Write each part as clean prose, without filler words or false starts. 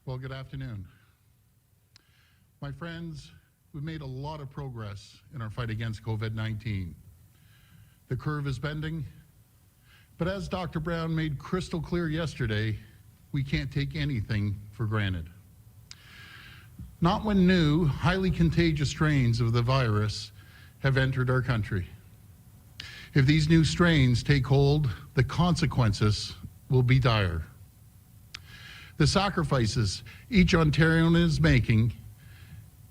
Well, good afternoon. My friends, we've made a lot of progress in our fight against COVID-19. The curve is bending, but as Dr. Brown made crystal clear yesterday, we can't take anything for granted. Not when new, highly contagious strains of the virus have entered our country. If these new strains take hold, the consequences will be dire. The sacrifices each Ontarian is making,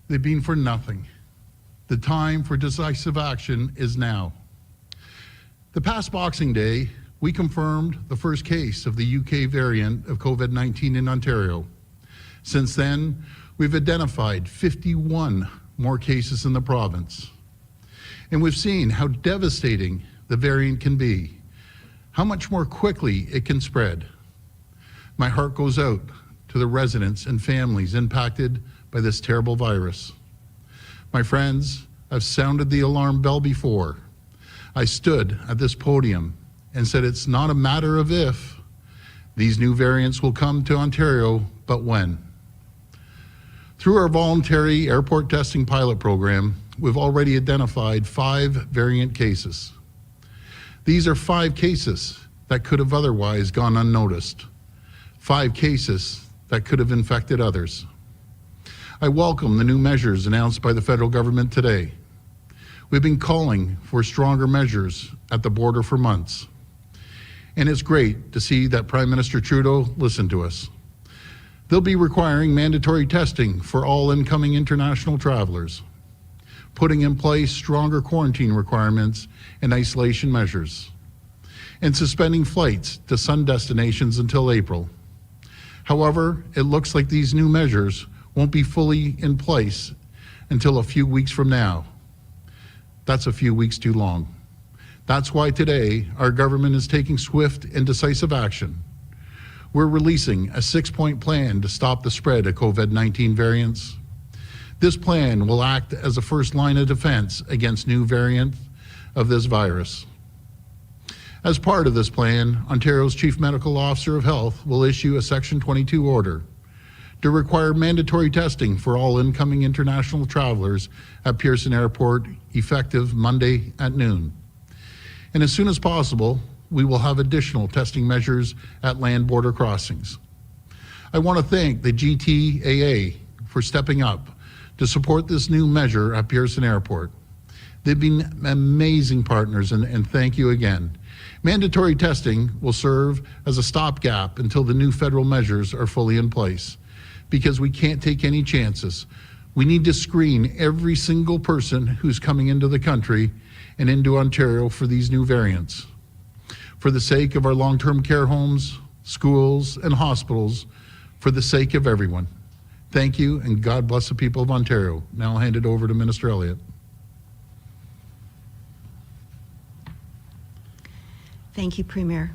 they've been for nothing. The time for decisive action is now. The past Boxing Day, we confirmed the first case of the UK variant of COVID-19 in Ontario. Since then, we've identified 51 more cases in the province. And we've seen how devastating the variant can be, how much more quickly it can spread. My heart goes out to the residents and families impacted by this terrible virus. My friends, I've sounded the alarm bell before. I stood at this podium and said it's not a matter of if these new variants will come to Ontario, but when. Through our voluntary airport testing pilot program, we've already identified 5 variant cases. These are 5 cases that could have otherwise gone unnoticed. 5 cases that could have infected others. I welcome the new measures announced by the federal government today. We've been calling for stronger measures at the border for months. And it's great to see that Prime Minister Trudeau listened to us. They'll be requiring mandatory testing for all incoming international travelers, putting in place stronger quarantine requirements and isolation measures, and suspending flights to some destinations until April. However, it looks like these new measures won't be fully in place until a few weeks from now. That's a few weeks too long. That's why today our government is taking swift and decisive action. We're releasing a 6-point plan to stop the spread of COVID-19 variants. This plan will act as a first line of defense against new variants of this virus. As part of this plan, Ontario's Chief Medical Officer of Health will issue a Section 22 order to require mandatory testing for all incoming international travelers at Pearson Airport effective Monday at noon. And as soon as possible, we will have additional testing measures at land border crossings. I want to thank the GTAA for stepping up to support this new measure at Pearson Airport. They've been amazing partners, and thank you again. Mandatory testing will serve as a stopgap until the new federal measures are fully in place, because we can't take any chances. We need to screen every single person who's coming into the country and into Ontario for these new variants. For the sake of our long-term care homes, schools, and hospitals, for the sake of everyone. Thank you, and God bless the people of Ontario. Now I'll hand it over to Minister Elliott. Thank you, Premier.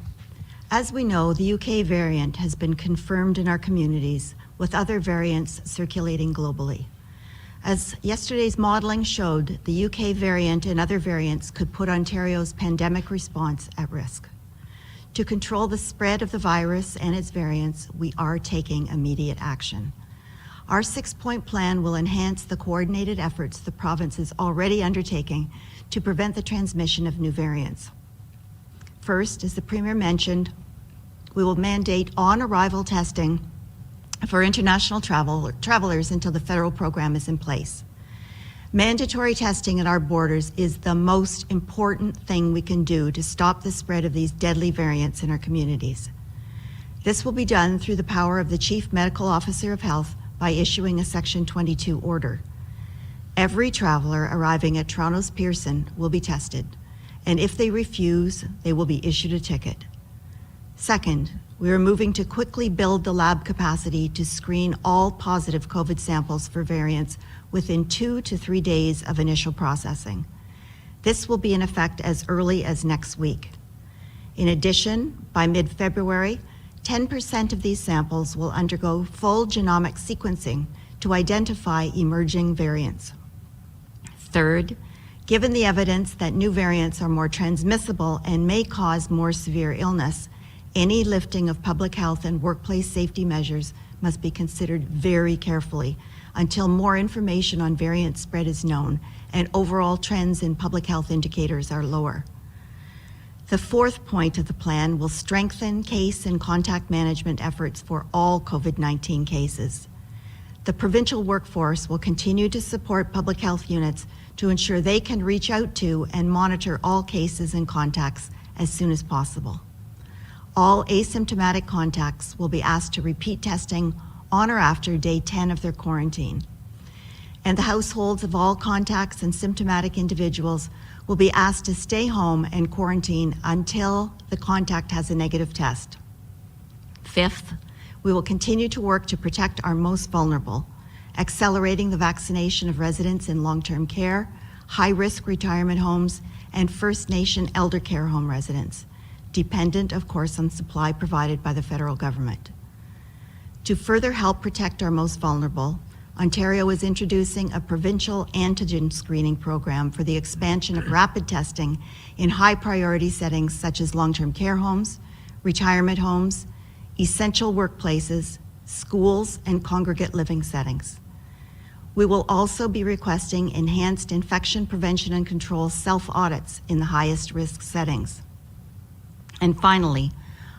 As we know, the UK variant has been confirmed in our communities, with other variants circulating globally. As yesterday's modeling showed, the UK variant and other variants could put Ontario's pandemic response at risk. To control the spread of the virus and its variants, we are taking immediate action. Our 6-point plan will enhance the coordinated efforts the province is already undertaking to prevent the transmission of new variants. First, as the Premier mentioned, we will mandate on-arrival testing for international travelers until the federal program is in place. Mandatory testing at our borders is the most important thing we can do to stop the spread of these deadly variants in our communities. This will be done through the power of the Chief Medical Officer of Health by issuing a Section 22 order. Every traveler arriving at Toronto's Pearson will be tested, and if they refuse, they will be issued a ticket. Second, we are moving to quickly build the lab capacity to screen all positive COVID samples for variants within 2 to 3 days of initial processing. This will be in effect as early as next week. In addition, by mid-February, 10% of these samples will undergo full genomic sequencing to identify emerging variants. Third, given the evidence that new variants are more transmissible and may cause more severe illness, Any lifting of public health and workplace safety measures must be considered very carefully until more information on variant spread is known and overall trends in public health indicators are lower. The fourth point of the plan will strengthen case and contact management efforts for all COVID-19 cases. The provincial workforce will continue to support public health units to ensure they can reach out to and monitor all cases and contacts as soon as possible. All asymptomatic contacts will be asked to repeat testing on or after day 10 of their quarantine. And the households of all contacts and symptomatic individuals will be asked to stay home and quarantine until the contact has a negative test. Fifth, we will continue to work to protect our most vulnerable, accelerating the vaccination of residents in long-term care, high-risk retirement homes, and First Nation elder care home residents, dependent, of course, on supply provided by the federal government. To further help protect our most vulnerable, Ontario is introducing a provincial antigen screening program for the expansion of rapid testing in high-priority settings such as long-term care homes, retirement homes, essential workplaces, schools, and congregate living settings. We will also be requesting enhanced infection prevention and control self-audits in the highest risk settings. And finally,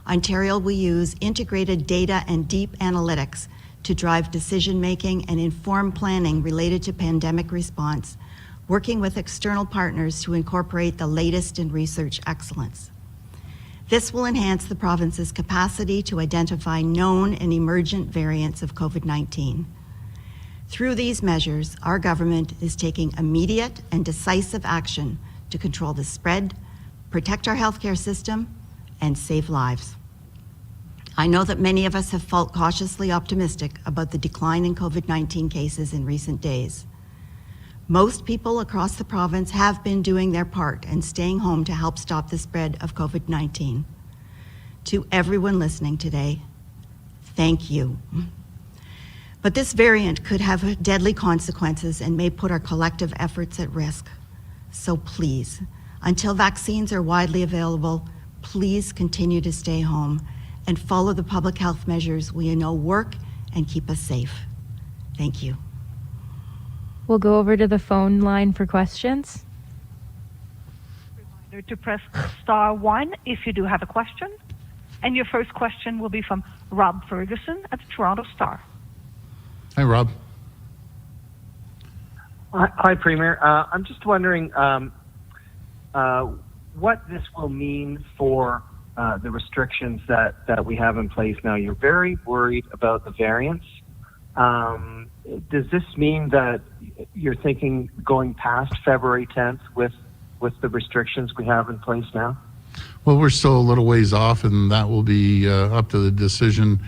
Ontario will use integrated data and deep analytics to drive decision-making and inform planning related to pandemic response, working with external partners to incorporate the latest in research excellence. This will enhance the province's capacity to identify known and emergent variants of COVID-19. Through these measures, our government is taking immediate and decisive action to control the spread, protect our healthcare system, and save lives. I know that many of us have felt cautiously optimistic about the decline in COVID-19 cases in recent days. Most people across the province have been doing their part and staying home to help stop the spread of COVID-19. To everyone listening today, thank you. But this variant could have deadly consequences and may put our collective efforts at risk. So please, until vaccines are widely available, please continue to stay home and follow the public health measures we know work and keep us safe. Thank you. We'll go over to the phone line for questions. Reminder to press *1 if you do have a question. And your first question will be from Rob Ferguson at the Toronto Star. Hi, Rob. Hi, Premier. I'm just wondering what this will mean for the restrictions that we have in place now. You're very worried about the variants. Does this mean that you're thinking going past February 10th with the restrictions we have in place now? Well, we're still a little ways off, and that will be up to the decision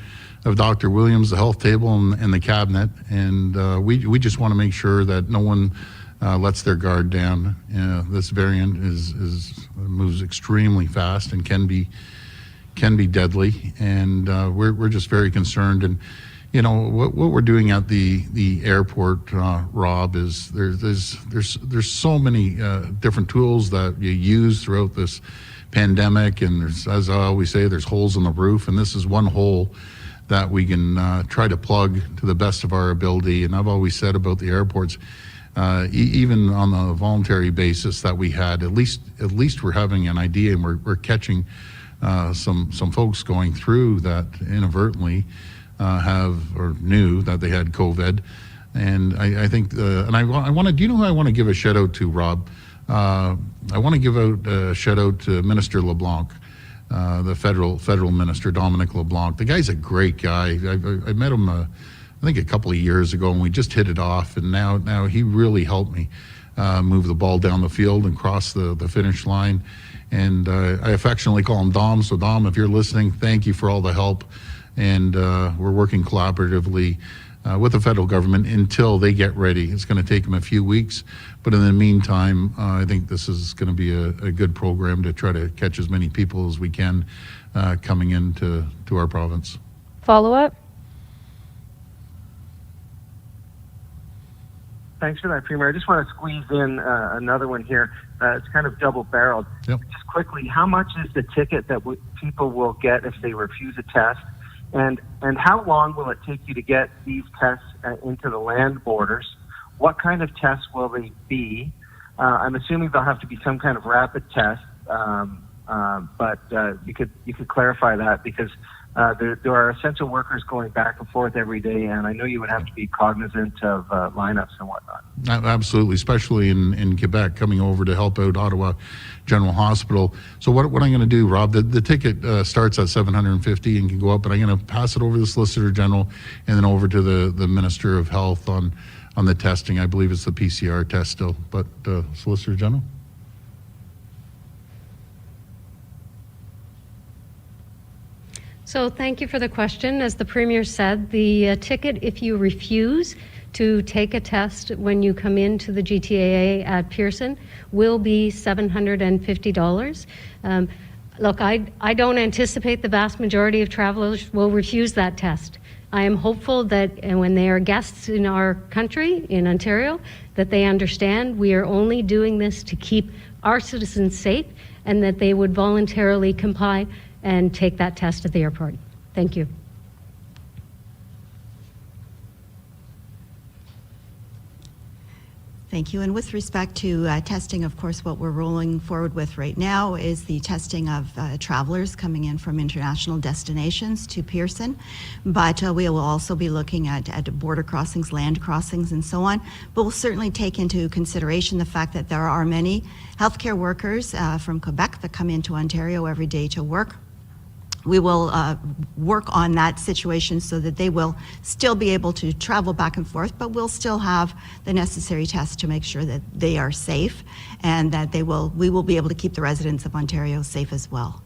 of Dr. Williams, the health table, and the cabinet. And we just want to make sure that no one lets their guard down. This variant moves extremely fast and can be deadly, and we're just very concerned. And you know what we're doing at the airport, Rob, is there's so many different tools that you use throughout this pandemic, and there's, as I always say, there's holes in the roof, and this is one hole that we can try to plug to the best of our ability. And I've always said about the airports, even on a voluntary basis that we had, at least we're having an idea, and we're catching some folks going through that inadvertently have or knew that they had COVID. And I think, and I want to, do you know who I want to give a shout out to, Rob? I want to give out a shout out to Minister LeBlanc, the federal minister, Dominic LeBlanc. The guy's a great guy. I met him, I think a couple of years ago, and we just hit it off. And now he really helped me move the ball down the field and cross the finish line. And I affectionately call him Dom. So Dom, if you're listening, thank you for all the help. And we're working collaboratively with the federal government until they get ready. It's going to take them a few weeks, but in the meantime, I think this is going to be a good program to try to catch as many people as we can coming into our province. Follow up? Thanks for that, Premier. I just want to squeeze in another one here. it's kind of double-barreled. Yep. Just quickly, how much is the ticket that people will get if they refuse a test? And how long will it take you to get these tests into the land borders? What kind of tests will they be? I'm assuming they'll have to be some kind of rapid test, but you could clarify that, because there are essential workers going back and forth every day, and I know you would have to be cognizant of lineups and whatnot. Absolutely, especially in Quebec, coming over to help out Ottawa General Hospital. So what I'm going to do, Rob, the ticket starts at $750 and can go up, but I'm going to pass it over to the Solicitor General and then over to the Minister of Health on the testing. I believe it's the PCR test still, but Solicitor General? So thank you for the question. As the Premier said, the ticket, if you refuse to take a test when you come into the GTAA at Pearson, will be $750. Look, I don't anticipate the vast majority of travelers will refuse that test. I am hopeful that when they are guests in our country, in Ontario, that they understand we are only doing this to keep our citizens safe, and that they would voluntarily comply and take that test at the airport. Thank you. Thank you. And with respect to testing, of course, what we're rolling forward with right now is the testing of travelers coming in from international destinations to Pearson. But we will also be looking at border crossings, land crossings, and so on. But we'll certainly take into consideration the fact that there are many healthcare workers from Quebec that come into Ontario every day to work. We will work on that situation so that they will still be able to travel back and forth, but we'll still have the necessary tests to make sure that they are safe, and that we will be able to keep the residents of Ontario safe as well.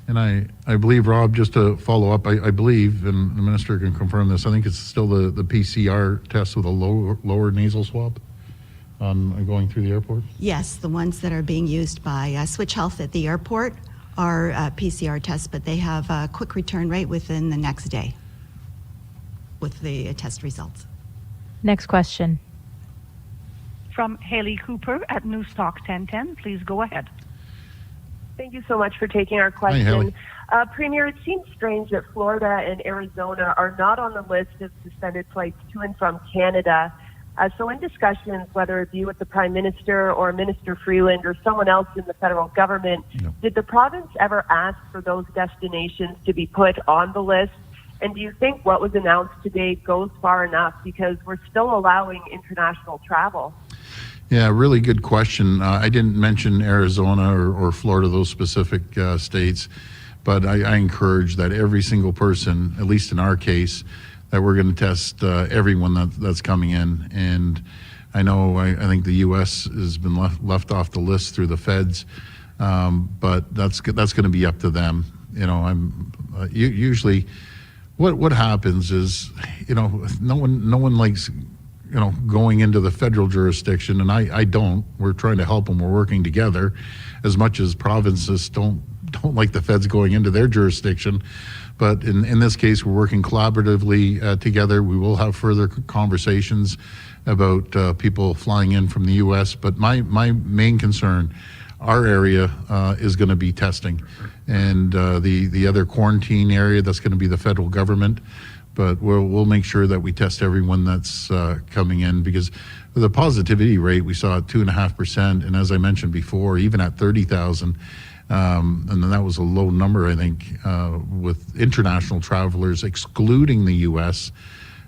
And I believe, Rob, just to follow up, I believe, and the Minister can confirm this, I think it's still the PCR test with a lower nasal swab going through the airport? Yes, the ones that are being used by Switch Health at the airport are PCR tests, but they have a quick return rate within the next day with the test results. Next question. From Haley Cooper at Newstalk 1010. Please go ahead. Thank you so much for taking our Hi, Haley. question. Premier, it seems strange that Florida and Arizona are not on the list of suspended flights to and from Canada. So in discussions, whether it be with the Prime Minister or Minister Freeland or someone else in the federal government, did the province ever ask for those destinations to be put on the list? And do you think what was announced today goes far enough? Because we're still allowing international travel. Yeah, really good question. I didn't mention Arizona or Florida, those specific states, but I encourage that every single person, at least in our case, that we're going to test everyone that's coming in. And I know I think the U.S. has been left off the list through the feds, but that's going to be up to them. You know, I'm usually what happens is, you know, no one likes, you know, going into the federal jurisdiction, and I don't. We're trying to help them. We're working together, as much as provinces don't like the feds going into their jurisdiction. But in this case, we're working collaboratively together. We will have further conversations about people flying in from the U.S. But my main concern, our area is going to be testing, and the other quarantine area, that's going to be the federal government. But we'll make sure that we test everyone that's coming in, because the positivity rate we saw at 2.5%, and as I mentioned before, even at 30,000. And then that was a low number, I think, with international travelers excluding the U.S.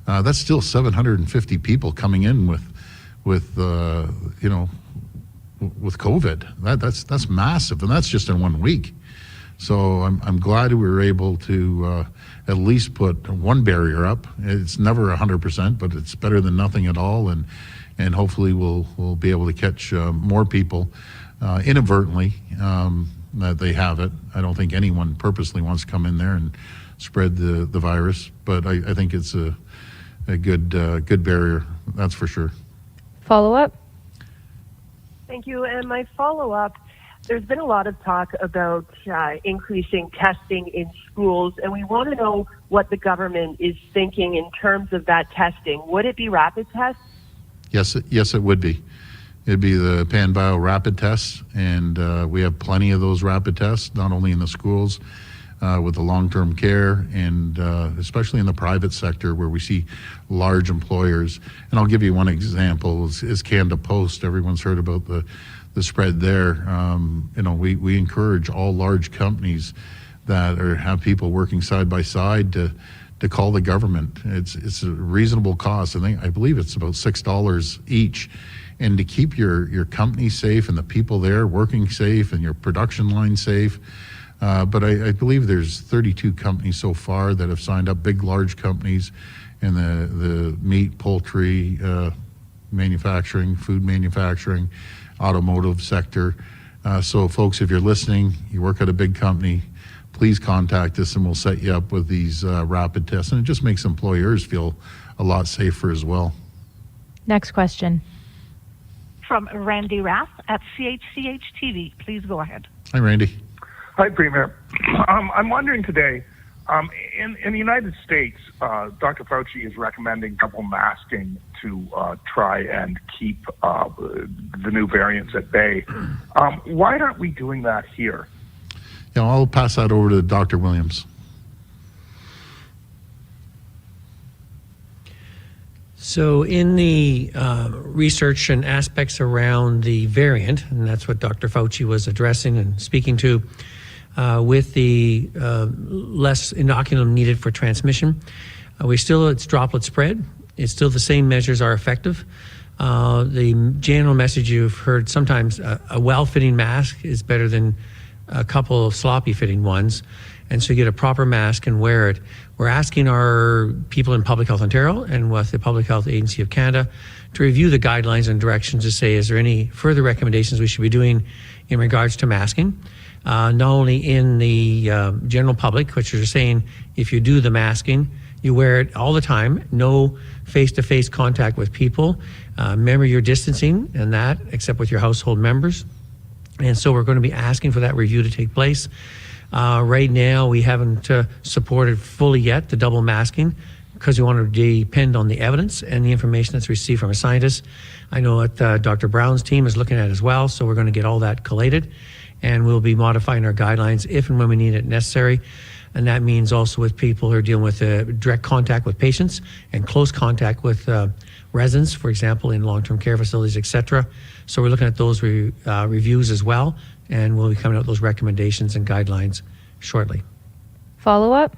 That's still 750 people coming in with you know, with COVID. That's massive, and that's just in 1 week. So I'm glad we were able to at least put one barrier up. It's never 100%, but it's better than nothing at all, and hopefully we'll be able to catch more people inadvertently. That they have it. I don't think anyone purposely wants to come in there and spread the virus, but I think it's a good barrier, that's for sure. Follow up? Thank you. And my follow-up, there's been a lot of talk about increasing testing in schools, and we want to know what the government is thinking in terms of that testing. Would it be rapid tests? Yes, it would be. It'd be the PanBio rapid tests, and we have plenty of those rapid tests, not only in the schools, with the long-term care, and especially in the private sector where we see large employers. And I'll give you one example, is Canada Post. Everyone's heard about the spread there. We encourage all large companies that have people working side by side to call the government. It's a reasonable cost. I believe it's about $6 each. And to keep your company safe and the people there working safe and your production line safe. But I believe there's 32 companies so far that have signed up, big, large companies in the meat, poultry, manufacturing, food manufacturing, automotive sector. So folks, if you're listening, you work at a big company, please contact us and we'll set you up with these rapid tests. And it just makes employers feel a lot safer as well. Next question. From Randy Rath at CHCH TV. Please go ahead. Hi, Randy. Hi, Premier. I'm wondering today, in the United States, Dr. Fauci is recommending double masking to try and keep the new variants at bay. Why aren't we doing that here? Yeah, I'll pass that over to Dr. Williams. So in the research and aspects around the variant, and that's what Dr. Fauci was addressing and speaking to, with the less inoculum needed for transmission, it's droplet spread. It's still the same measures are effective. The general message you've heard sometimes, a well-fitting mask is better than a couple of sloppy-fitting ones. And so you get a proper mask and wear it. We're asking our people in Public Health Ontario and with the Public Health Agency of Canada to review the guidelines and directions to say, is there any further recommendations we should be doing in regards to masking? Not only in the general public, which are saying if you do the masking, you wear it all the time, no face-to-face contact with people. Remember your distancing and that, except with your household members. And so we're going to be asking for that review to take place. Right now, we haven't supported fully yet the double masking because we want to depend on the evidence and the information that's received from a scientist. I know that Dr. Brown's team is looking at it as well, so we're going to get all that collated, and we'll be modifying our guidelines if and when we need it necessary. And that means also with people who are dealing with direct contact with patients and close contact with residents, for example, in long-term care facilities, et cetera. So we're looking at those reviews as well, and we'll be coming out with those recommendations and guidelines shortly. Follow-up?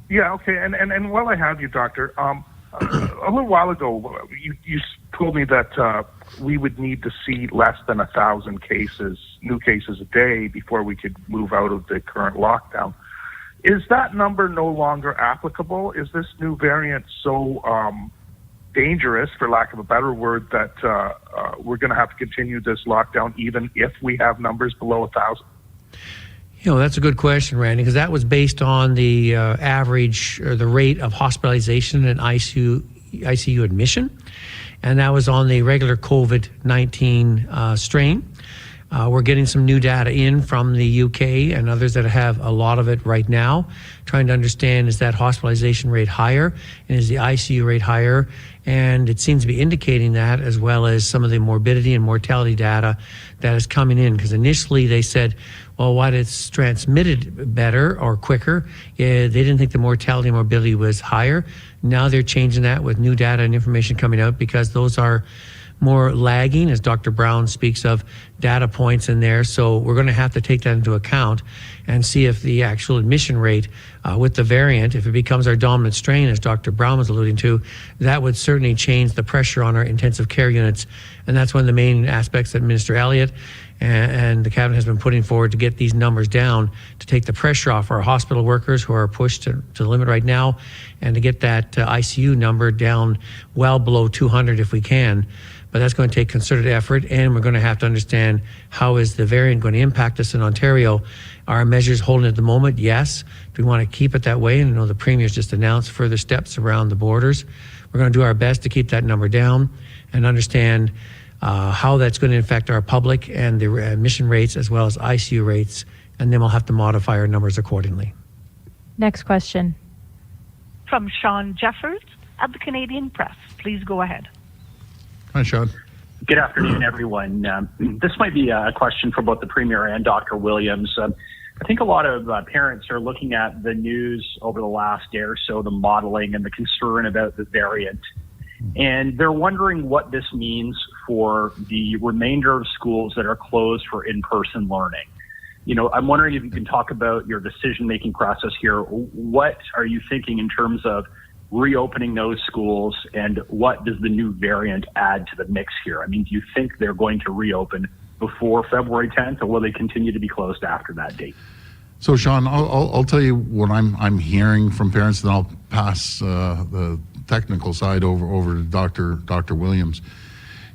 Yeah, okay. And while I have you, Doctor, a little while ago, you told me that we would need to see less than 1,000 new cases a day before we could move out of the current lockdown. Is that number no longer applicable? Is this new variant so dangerous, for lack of a better word, that we're going to have to continue this lockdown even if we have numbers below 1,000? That's a good question, Randy, because that was based on the average or the rate of hospitalization and ICU admission, and that was on the regular COVID-19 strain. We're getting some new data in from the UK and others that have a lot of it right now, trying to understand, is that hospitalization rate higher and is the ICU rate higher? And it seems to be indicating that, as well as some of the morbidity and mortality data that is coming in. Because initially they said, well, what it's transmitted better or quicker, they didn't think the mortality and morbidity was higher. Now they're changing that with new data and information coming out, because those are more lagging, as Dr. Brown speaks of, data points in there. So we're going to have to take that into account and see if the actual admission rate with the variant, if it becomes our dominant strain, as Dr. Brown was alluding to, that would certainly change the pressure on our intensive care units. And that's one of the main aspects that Minister Elliott and the Cabinet has been putting forward to get these numbers down, to take the pressure off our hospital workers who are pushed to the limit right now, and to get that ICU number down well below 200 if we can. But that's going to take concerted effort, and we're going to have to understand, how is the variant going to impact us in Ontario? Are our measures holding at the moment? Yes. Do we want to keep it that way? And I know the Premier's just announced further steps around the borders. We're going to do our best to keep that number down and understand how that's going to affect our public and the admission rates as well as ICU rates, and then we'll have to modify our numbers accordingly. Next question. From Sean Jeffers at the Canadian Press. Please go ahead. Hi, Sean. Good afternoon, everyone. This might be a question for both the Premier and Dr. Williams. I think a lot of parents are looking at the news over the last day or so, the modeling and the concern about the variant. And they're wondering what this means for the remainder of schools that are closed for in-person learning. You know, I'm wondering if you can talk about your decision-making process here. What are you thinking in terms of reopening those schools, and what does the new variant add to the mix here? I mean, do you think they're going to reopen before February 10th, or will they continue to be closed after that date? So, Sean, I'll tell you what I'm hearing from parents, then I'll pass the technical side over to Dr. Williams.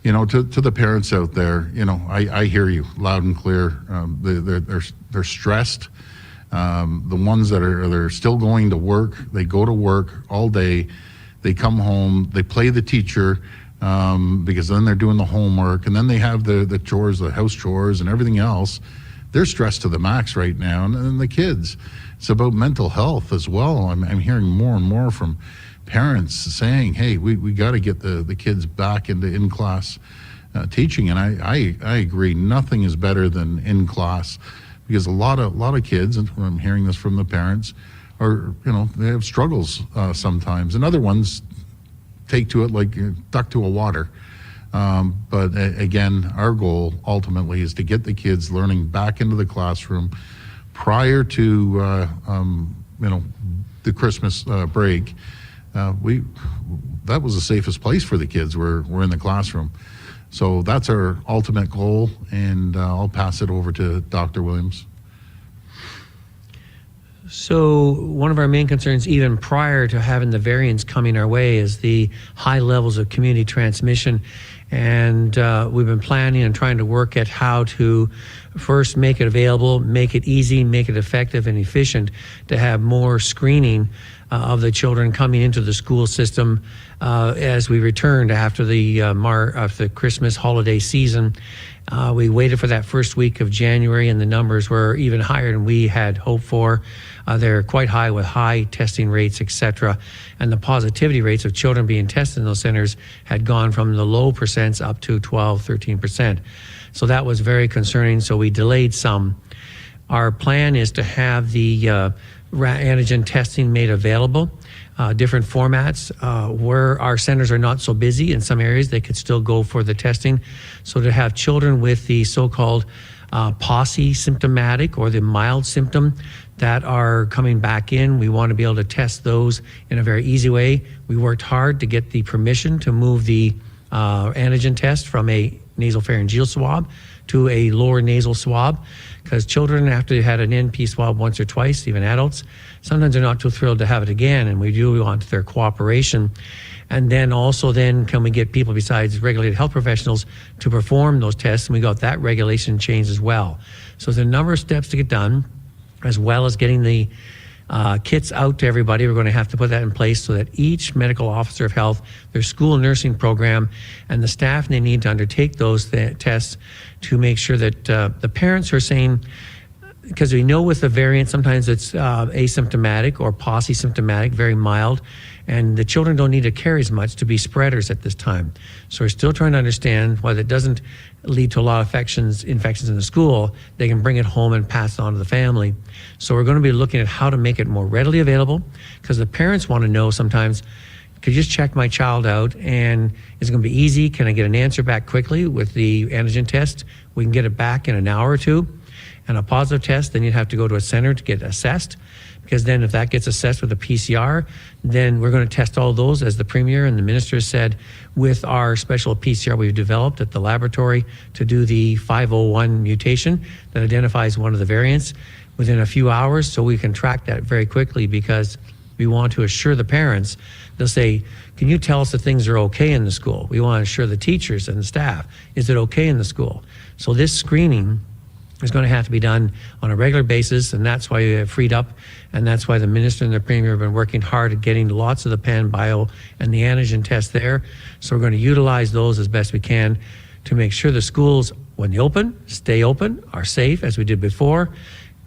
You know, to the parents out there, you know, I hear you loud and clear. They're stressed. The ones that are still going to work, they go to work all day, they come home, they play the teacher, because then they're doing the homework, and then they have the chores, the house chores and everything else. They're stressed to the max right now. And then the kids, it's about mental health as well. I'm hearing more and more from parents saying, hey, we got to get the kids back into in-class teaching. And I agree, nothing is better than in-class, because a lot of kids, and I'm hearing this from the parents, are, you know, they have struggles sometimes, and other ones take to it like duck to a water. But again, our goal ultimately is to get the kids learning back into the classroom prior to you know, the Christmas break. That was the safest place for the kids. We're in the classroom. So that's our ultimate goal, and I'll pass it over to Dr. Williams. So one of our main concerns, even prior to having the variants coming our way, is the high levels of community transmission. And we've been planning and trying to work at how to first make it available, make it easy, make it effective and efficient, to have more screening of the children coming into the school system as we returned after the Christmas holiday season. We waited for that first week of January, and the numbers were even higher than we had hoped for. They're quite high, with high testing rates, etc. And the positivity rates of children being tested in those centers had gone from the low percents up to 12, 13%. So that was very concerning, so we delayed some. Our plan is to have the antigen testing made available, different formats. Where our centers are not so busy in some areas, they could still go for the testing. So to have children with the so-called posse symptomatic or the mild symptom that are coming back in, we want to be able to test those in a very easy way. We worked hard to get the permission to move the antigen test from a nasopharyngeal swab to a lower nasal swab, because children, after they had an NP swab once or twice, even adults, sometimes they're not too thrilled to have it again, and we do want their cooperation. And then also can we get people besides regulated health professionals to perform those tests, and we got that regulation changed as well. So there's a number of steps to get done, as well as getting the kits out to everybody. We're going to have to put that in place so that each medical officer of health, their school nursing program, and the staff they need to undertake those tests to make sure that the parents are saying, because we know with the variant, sometimes it's asymptomatic or posse symptomatic, very mild, and the children don't need to carry as much to be spreaders at this time. So we're still trying to understand why that doesn't lead to a lot of infections in the school. They can bring it home and pass it on to the family. So we're going to be looking at how to make it more readily available, because the parents want to know sometimes, could you just check my child out, and is it going to be easy? Can I get an answer back quickly with the antigen test? We can get it back in an hour or two. And a positive test, then you'd have to go to a center to get assessed, because then if that gets assessed with a PCR, then we're going to test all those, as the Premier and the Minister said, with our special PCR we've developed at the laboratory to do the 501 mutation that identifies one of the variants within a few hours, so we can track that very quickly, because we want to assure the parents. They'll say, can you tell us that things are okay in the school? We want to assure the teachers and the staff, is it okay in the school? So this screening is going to have to be done on a regular basis, and that's why we have freed up, and that's why the Minister and the Premier have been working hard at getting lots of the pan bio and the antigen test there. So we're going to utilize those as best we can to make sure the schools, when they open, stay open, are safe as we did before.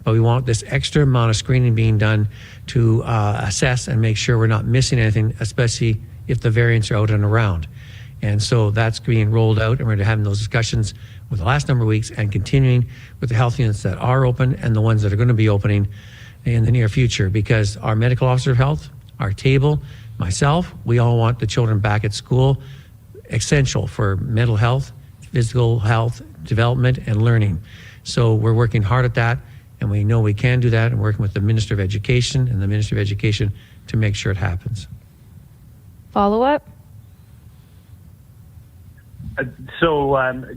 But we want this extra amount of screening being done to assess and make sure we're not missing anything, especially if the variants are out and around. And so that's being rolled out, and we're having those discussions with the last number of weeks and continuing with the health units that are open and the ones that are going to be opening in the near future, because our medical officer of health, our table, myself, we all want the children back at school, essential for mental health, physical health, development, and learning. So we're working hard at that, and we know we can do that, and working with the Minister of Education and the Minister of Education to make sure it happens. Follow-up?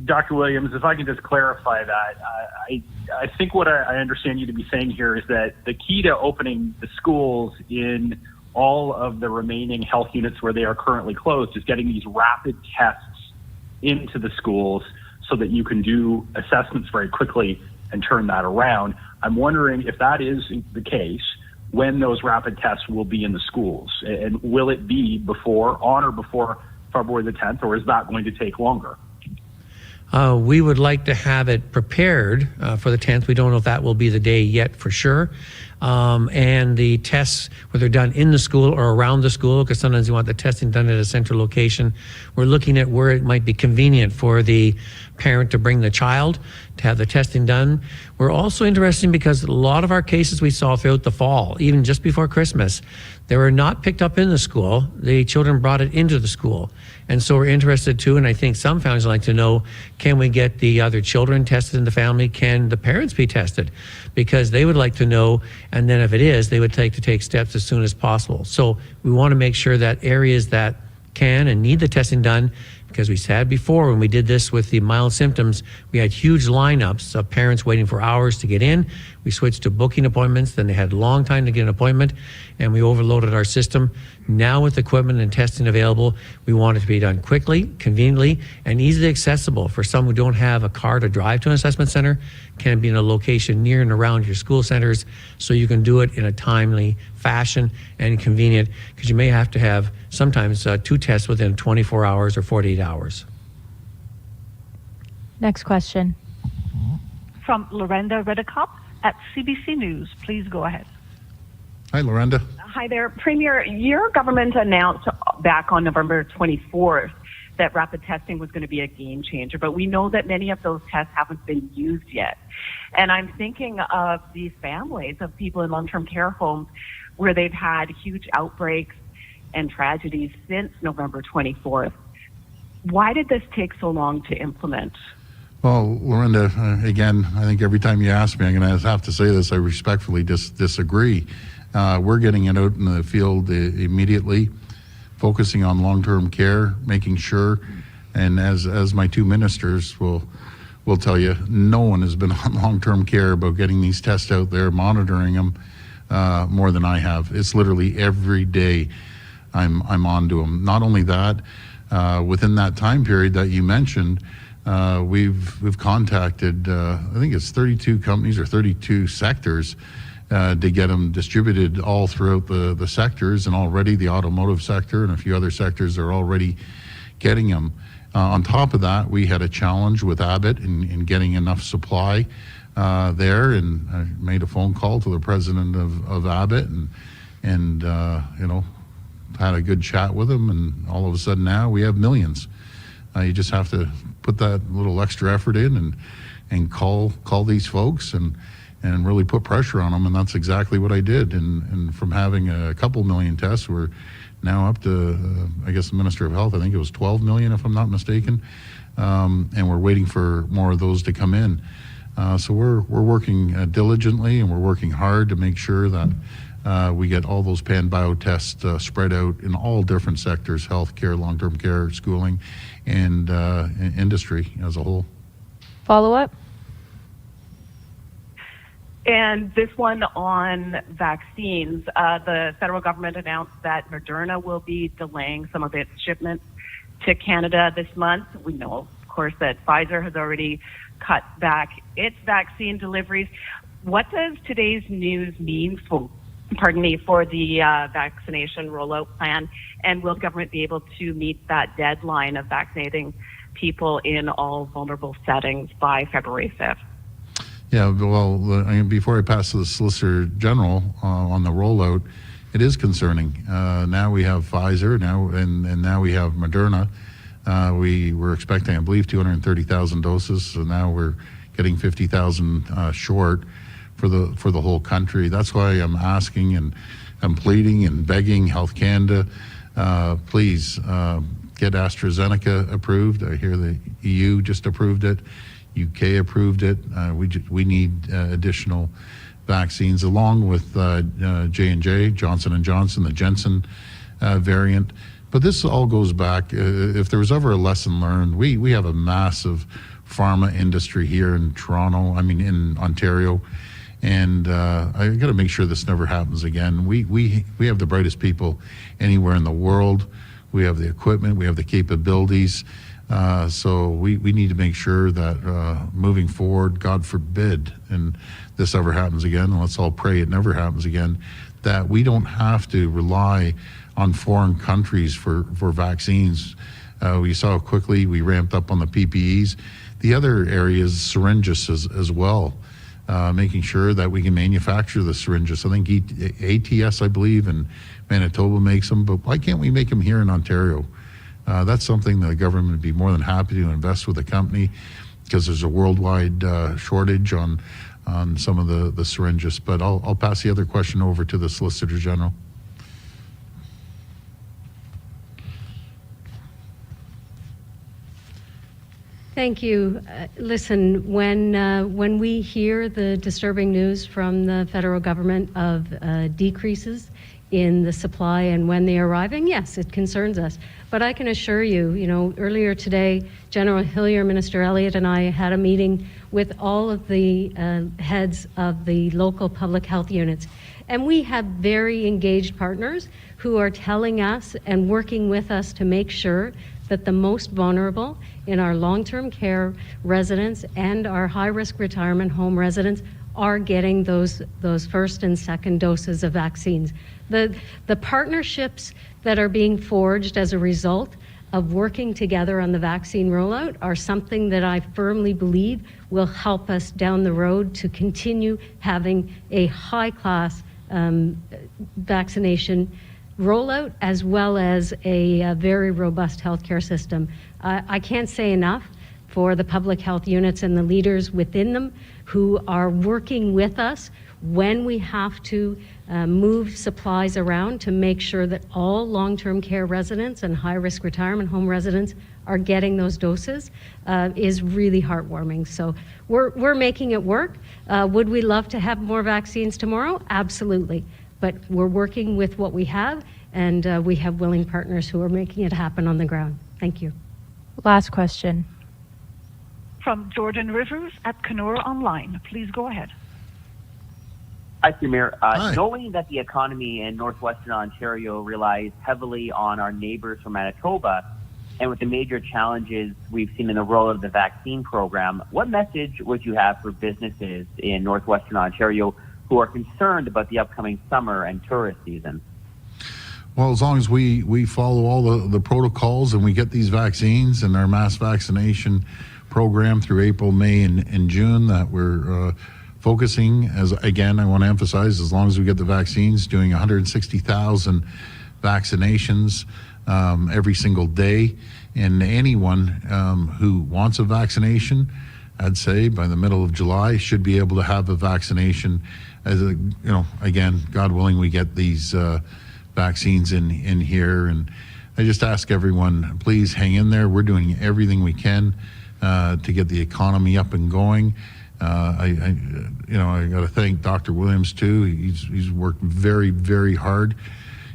Dr. Williams, if I can just clarify that, I think what I understand you to be saying here is that the key to opening the schools in all of the remaining health units where they are currently closed is getting these rapid tests into the schools so that you can do assessments very quickly and turn that around. I'm wondering if that is the case, when those rapid tests will be in the schools, and will it be on or before February the 10th, or is that going to take longer? We would like to have it prepared for the 10th. We don't know if that will be the day yet for sure. And the tests, whether done in the school or around the school, because sometimes you want the testing done at a central location. We're looking at where it might be convenient for the parent to bring the child to have the testing done. We're also interested because a lot of our cases we saw throughout the fall, even just before Christmas, they were not picked up in the school. The children brought it into the school. And so we're interested too, and I think some families like to know, can we get the other children tested in the family? Can the parents be tested? Because they would like to know, and then if it is, they would take steps as soon as possible. So we want to make sure that areas that can and need the testing done, because we said before when we did this with the mild symptoms, we had huge lineups of parents waiting for hours to get in. We switched to booking appointments, then they had a long time to get an appointment, and we overloaded our system. Now with equipment and testing available, we want it to be done quickly, conveniently, and easily accessible for some who don't have a car to drive to an assessment center, can be in a location near and around your school centers, so you can do it in a timely fashion and convenient, because you may have to have sometimes 2 tests within 24 hours or 48 hours. Next question. From Lorenda Redekop at CBC News. Please go ahead. Hi, Lorenda. Hi there. Premier, your government announced back on November 24th that rapid testing was going to be a game changer, but we know that many of those tests haven't been used yet. And I'm thinking of these families of people in long-term care homes where they've had huge outbreaks and tragedies since November 24th. Why did this take so long to implement? Well, Lorenda, again, I think every time you ask me, I'm going to have to say this, I respectfully disagree. We're getting it out in the field immediately, focusing on long-term care, making sure, and as my 2 ministers will tell you, no one has been on long-term care about getting these tests out there, monitoring them more than I have. It's literally every day I'm on to them. Not only that, within that time period that you mentioned, we've contacted, I think it's 32 companies or 32 sectors to get them distributed all throughout the sectors, and already the automotive sector and a few other sectors are already getting them. On top of that, we had a challenge with Abbott in getting enough supply there, and I made a phone call to the president of Abbott and had a good chat with him, and all of a sudden now we have millions. You just have to put that little extra effort in and call these folks and really put pressure on them, and that's exactly what I did. And from having a couple million tests, we're now up to, I guess the Minister of Health, I think it was 12 million if I'm not mistaken, and we're waiting for more of those to come in. So we're working diligently, and we're working hard to make sure that we get all those pan-bio tests spread out in all different sectors: healthcare, long-term care, schooling, and industry as a whole. Follow-up? And this one on vaccines, the federal government announced that Moderna will be delaying some of its shipments to Canada this month. We know, of course, that Pfizer has already cut back its vaccine deliveries. What does today's news mean for the vaccination rollout plan? And will government be able to meet that deadline of vaccinating people in all vulnerable settings by February 5th? Yeah, well, before I pass to the Solicitor General on the rollout, it is concerning. Now we have Pfizer, and now we have Moderna. We were expecting, I believe, 230,000 doses, so now we're getting 50,000 short for the whole country. That's why I'm asking and I'm pleading and begging Health Canada, please get AstraZeneca approved. I hear the EU just approved it, UK approved it. We need additional vaccines along with J&J, Johnson & Johnson, the Jensen variant. But this all goes back, if there was ever a lesson learned, we have a massive pharma industry here in in Ontario. And I got to make sure this never happens again. We have the brightest people anywhere in the world. We have the equipment, we have the capabilities. So we need to make sure that moving forward, God forbid, and this ever happens again, and let's all pray it never happens again, that we don't have to rely on foreign countries for vaccines. We saw how quickly we ramped up on the PPEs. The other area is syringes as well, making sure that we can manufacture the syringes. I think ATS, I believe, and Manitoba makes them, but why can't we make them here in Ontario? That's something that the government would be more than happy to invest with the company, because there's a worldwide shortage on some of the syringes. But I'll pass the other question over to the Solicitor General. Thank you. Listen, when we hear the disturbing news from the federal government of decreases in the supply and when they are arriving, yes, it concerns us. But I can assure you, earlier today, General Hillier, Minister Elliott, and I had a meeting with all of the heads of the local public health units. And we have very engaged partners who are telling us and working with us to make sure that the most vulnerable in our long-term care residents and our high-risk retirement home residents are getting those first and second doses of vaccines. The partnerships that are being forged as a result of working together on the vaccine rollout are something that I firmly believe will help us down the road to continue having a high-class vaccination rollout, as well as a very robust healthcare system. I can't say enough for the public health units and the leaders within them who are working with us when we have to move supplies around to make sure that all long-term care residents and high-risk retirement home residents are getting those doses is really heartwarming. So we're making it work. Would we love to have more vaccines tomorrow? Absolutely. But we're working with what we have, and we have willing partners who are making it happen on the ground. Thank you. Last question. From Jordan Rivers at Kenora Online. Please go ahead. Hi, Premier. Hi. Knowing that the economy in northwestern Ontario relies heavily on our neighbors from Manitoba, and with the major challenges we've seen in the rollout of the vaccine program, what message would you have for businesses in northwestern Ontario who are concerned about the upcoming summer and tourist season? Well, as long as we follow all the protocols and we get these vaccines and our mass vaccination program through April, May, and June that we're focusing, as again, I want to emphasize, as long as we get the vaccines, doing 160,000 vaccinations every single day. And anyone who wants a vaccination, I'd say by the middle of July, should be able to have a vaccination. Again, God willing, we get these vaccines in here. And I just ask everyone, please hang in there. We're doing everything we can to get the economy up and going. I got to thank Dr. Williams too. He's worked very, very hard.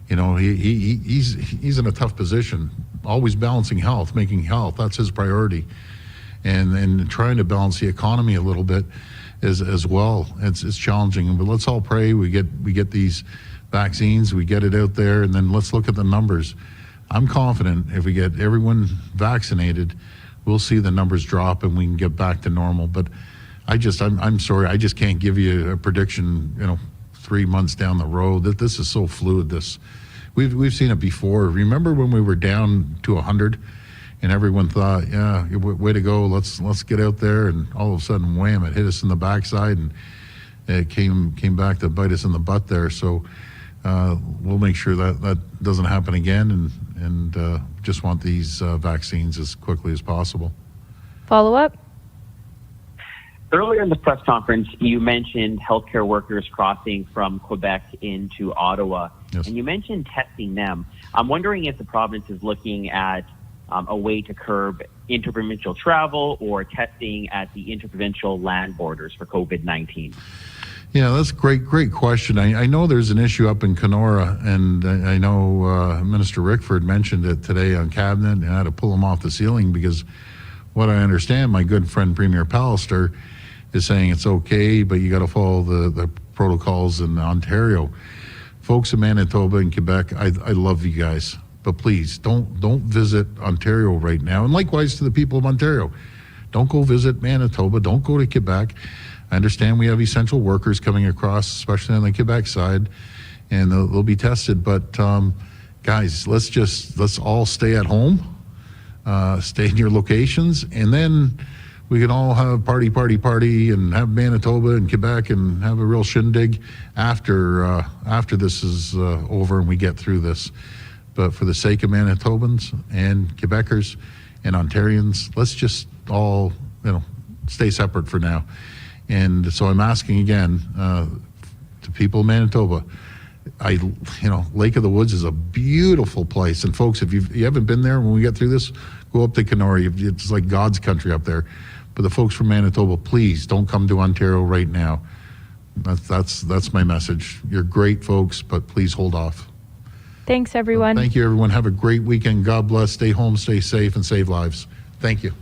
He's in a tough position, always balancing health, making health. That's his priority, and trying to balance the economy a little bit as well. It's challenging, but let's all pray we get these vaccines, we get it out there, and then let's look at the numbers. I'm confident if we get everyone vaccinated, we'll see the numbers drop and we can get back to normal. But I'm sorry, I just can't give you a prediction, 3 months down the road. That this is so fluid. We've seen it before. Remember when we were down to 100 and everyone thought, yeah, way to go, let's get out there, and all of a sudden, wham, it hit us in the backside, and it came back to bite us in the butt there. So we'll make sure that that doesn't happen again, and just want these vaccines as quickly as possible. Follow up? Earlier in the press conference, you mentioned healthcare workers crossing from Quebec into Ottawa, Yes. and you mentioned testing them. I'm wondering if the province is looking at a way to curb interprovincial travel or testing at the interprovincial land borders for COVID-19. Yeah, that's a great question. I know there's an issue up in Kenora, and I know Minister Rickford mentioned it today on Cabinet, and I had to pull him off the ceiling because what I understand, my good friend Premier Pallister is saying it's okay, but you got to follow the protocols in Ontario. Folks in Manitoba and Quebec, I love you guys, but please don't visit Ontario right now. And likewise to the people of Ontario, don't go visit Manitoba, don't go to Quebec. I understand we have essential workers coming across, especially on the Quebec side, and they'll be tested. But guys, let's all stay at home, stay in your locations, and then we can all have party, and have Manitoba and Quebec and have a real shindig after this is over and we get through this. But for the sake of Manitobans and Quebecers and Ontarians, let's just all stay separate for now. And so I'm asking again to people in Manitoba. Lake of the Woods is a beautiful place, and folks, if you haven't been there, when we get through this, go up to Kenora. It's like God's country up there. But the folks from Manitoba, please don't come to Ontario right now. That's my message. You're great folks, but please hold off. Thanks, everyone. Thank you, everyone. Have a great weekend. God bless. Stay home, stay safe, and save lives. Thank you.